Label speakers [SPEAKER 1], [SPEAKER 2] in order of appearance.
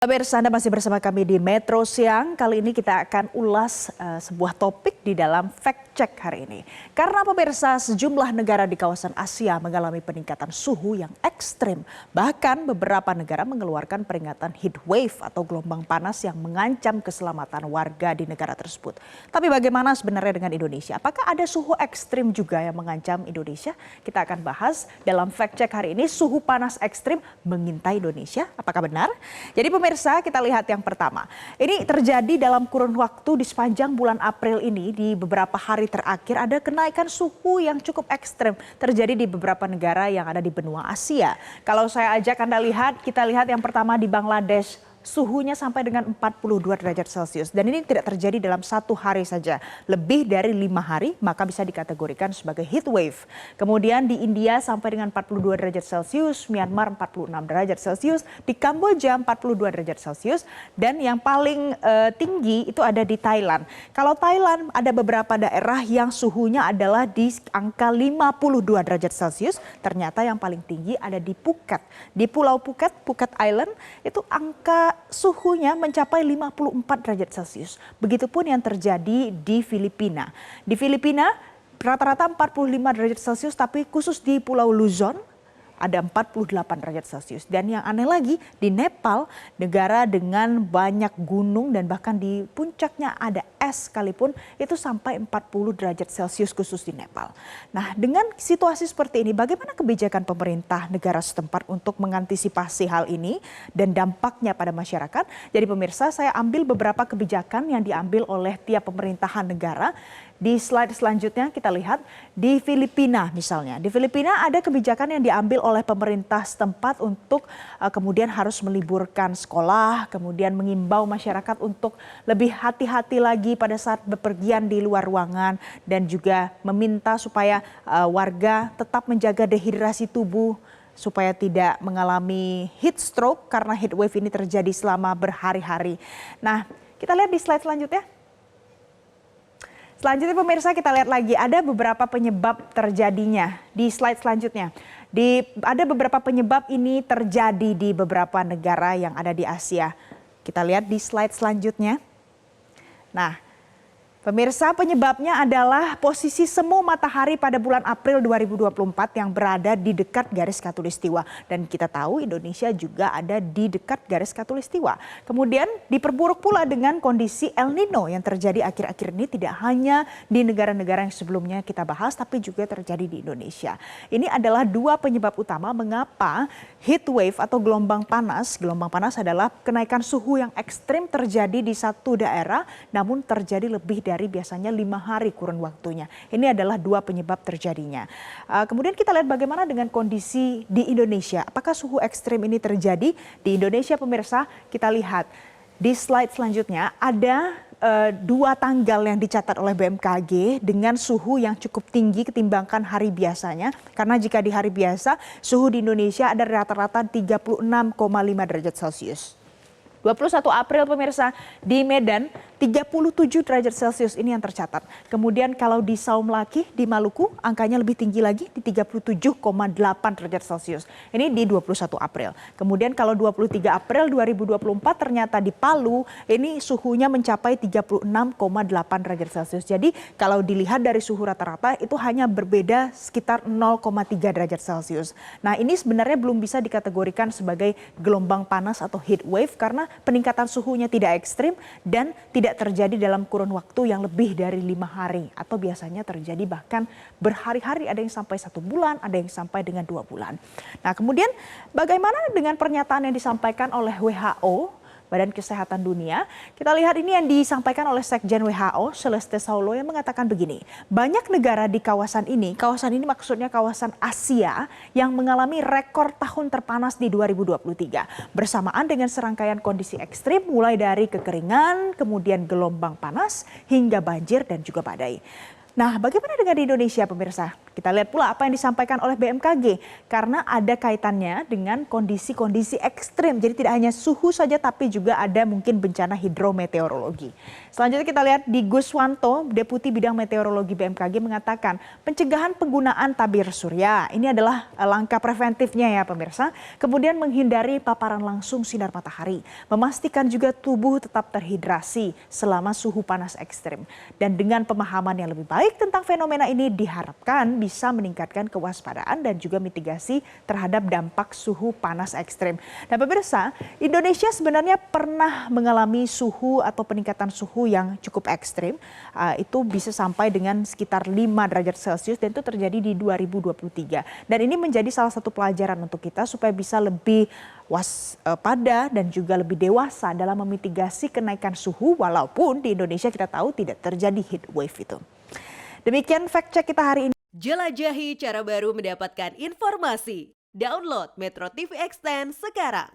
[SPEAKER 1] Pemirsa, Anda masih bersama kami di Metro Siang. Kali ini kita akan ulas sebuah topik di dalam fact check hari ini. Karena pemirsa, sejumlah negara di kawasan Asia mengalami peningkatan suhu yang ekstrim. Bahkan beberapa negara mengeluarkan peringatan heat wave atau gelombang panas yang mengancam keselamatan warga di negara tersebut. Tapi bagaimana sebenarnya dengan Indonesia? Apakah ada suhu ekstrim juga yang mengancam Indonesia? Kita akan bahas dalam fact check hari ini, suhu panas ekstrim mengintai Indonesia. Apakah benar? Jadi pemirsa, kita lihat yang pertama. Ini terjadi dalam kurun waktu di sepanjang bulan April ini. Di beberapa hari terakhir ada kenaikan suhu yang cukup ekstrem terjadi di beberapa negara yang ada di benua Asia. Kalau saya ajak Anda lihat, kita lihat yang pertama di Bangladesh. Suhunya sampai dengan 42 derajat Celcius. Dan ini tidak terjadi dalam satu hari saja. Lebih dari 5 hari maka bisa dikategorikan sebagai heat wave. Kemudian di India sampai dengan 42 derajat Celcius. Myanmar 46 derajat Celcius. Di Kamboja 42 derajat Celcius. Dan yang paling tinggi itu ada di Thailand. Kalau Thailand ada beberapa daerah yang suhunya adalah di angka 52 derajat Celcius. Ternyata yang paling tinggi ada di Phuket. Di Pulau Phuket, Phuket Island itu angka suhunya mencapai 54 derajat Celcius. Begitupun yang terjadi di Filipina. Di Filipina rata-rata 45 derajat Celcius, tapi khusus di Pulau Luzon ada 48 derajat Celcius. Dan yang aneh lagi, di Nepal, negara dengan banyak gunung dan bahkan di puncaknya ada es sekalipun, itu sampai 40 derajat Celcius khusus di Nepal. Nah, dengan situasi seperti ini, bagaimana kebijakan pemerintah negara setempat untuk mengantisipasi hal ini dan dampaknya pada masyarakat? Jadi pemirsa, saya ambil beberapa kebijakan yang diambil oleh tiap pemerintahan negara. Di slide selanjutnya kita lihat di Filipina misalnya. Di Filipina ada kebijakan yang diambil oleh pemerintah setempat untuk kemudian harus meliburkan sekolah, kemudian mengimbau masyarakat untuk lebih hati-hati lagi pada saat bepergian di luar ruangan dan juga meminta supaya warga tetap menjaga dehidrasi tubuh supaya tidak mengalami heat stroke karena heat wave ini terjadi selama berhari-hari. Nah, kita lihat di slide selanjutnya. Selanjutnya pemirsa, kita lihat lagi ada beberapa penyebab terjadinya di slide selanjutnya. Ada beberapa penyebab ini terjadi di beberapa negara yang ada di Asia. Kita lihat di slide selanjutnya. Nah, pemirsa, penyebabnya adalah posisi semu matahari pada bulan April 2024 yang berada di dekat garis khatulistiwa. Dan kita tahu Indonesia juga ada di dekat garis khatulistiwa. Kemudian diperburuk pula dengan kondisi El Nino yang terjadi akhir-akhir ini tidak hanya di negara-negara yang sebelumnya kita bahas, tapi juga terjadi di Indonesia. Ini adalah dua penyebab utama mengapa heat wave atau gelombang panas. Gelombang panas adalah kenaikan suhu yang ekstrim terjadi di satu daerah, namun terjadi lebih dari biasanya 5 hari kurun waktunya. Ini adalah dua penyebab terjadinya. Kemudian kita lihat bagaimana dengan kondisi di Indonesia. Apakah suhu ekstrim ini terjadi di Indonesia pemirsa? Kita lihat di slide selanjutnya ada dua tanggal yang dicatat oleh BMKG dengan suhu yang cukup tinggi ketimbangkan hari biasanya. Karena jika di hari biasa suhu di Indonesia ada rata-rata 36,5 derajat Celcius. 21 April pemirsa di Medan 37 derajat Celcius ini yang tercatat. Kemudian kalau di Saum Laki di Maluku angkanya lebih tinggi lagi di 37,8 derajat Celcius. Ini di 21 April. Kemudian kalau 23 April 2024 ternyata di Palu ini suhunya mencapai 36,8 derajat Celcius. Jadi kalau dilihat dari suhu rata-rata itu hanya berbeda sekitar 0,3 derajat Celcius. Nah, ini sebenarnya belum bisa dikategorikan sebagai gelombang panas atau heat wave karena peningkatan suhunya tidak ekstrim dan tidak terjadi dalam kurun waktu yang lebih dari 5 hari atau biasanya terjadi bahkan berhari-hari, ada yang sampai 1 bulan, ada yang sampai dengan 2 bulan. Nah, kemudian bagaimana dengan pernyataan yang disampaikan oleh WHO, Badan Kesehatan Dunia? Kita lihat ini yang disampaikan oleh Sekjen WHO, Celeste Saulo, yang mengatakan begini. Banyak negara di kawasan ini maksudnya kawasan Asia yang mengalami rekor tahun terpanas di 2023. Bersamaan dengan serangkaian kondisi ekstrim mulai dari kekeringan, kemudian gelombang panas, hingga banjir dan juga badai. Nah, bagaimana dengan di Indonesia pemirsa? Kita lihat pula apa yang disampaikan oleh BMKG karena ada kaitannya dengan kondisi-kondisi ekstrim. Jadi tidak hanya suhu saja tapi juga ada mungkin bencana hidrometeorologi. Selanjutnya kita lihat di Guswanto, Deputi Bidang Meteorologi BMKG mengatakan pencegahan penggunaan tabir surya. Ini adalah langkah preventifnya ya pemirsa. Kemudian menghindari paparan langsung sinar matahari. Memastikan juga tubuh tetap terhidrasi selama suhu panas ekstrim. Dan dengan pemahaman yang lebih baik tentang fenomena ini diharapkan bisa meningkatkan kewaspadaan dan juga mitigasi terhadap dampak suhu panas ekstrim. Dan pemirsa, Indonesia sebenarnya pernah mengalami suhu atau peningkatan suhu yang cukup ekstrim. Itu bisa sampai dengan sekitar 5 derajat Celcius dan itu terjadi di 2023. Dan ini menjadi salah satu pelajaran untuk kita supaya bisa lebih waspada dan juga lebih dewasa dalam memitigasi kenaikan suhu walaupun di Indonesia kita tahu tidak terjadi heat wave itu. Demikian fact check kita hari ini.
[SPEAKER 2] Jelajahi cara baru mendapatkan informasi. Download Metro TV Extend sekarang.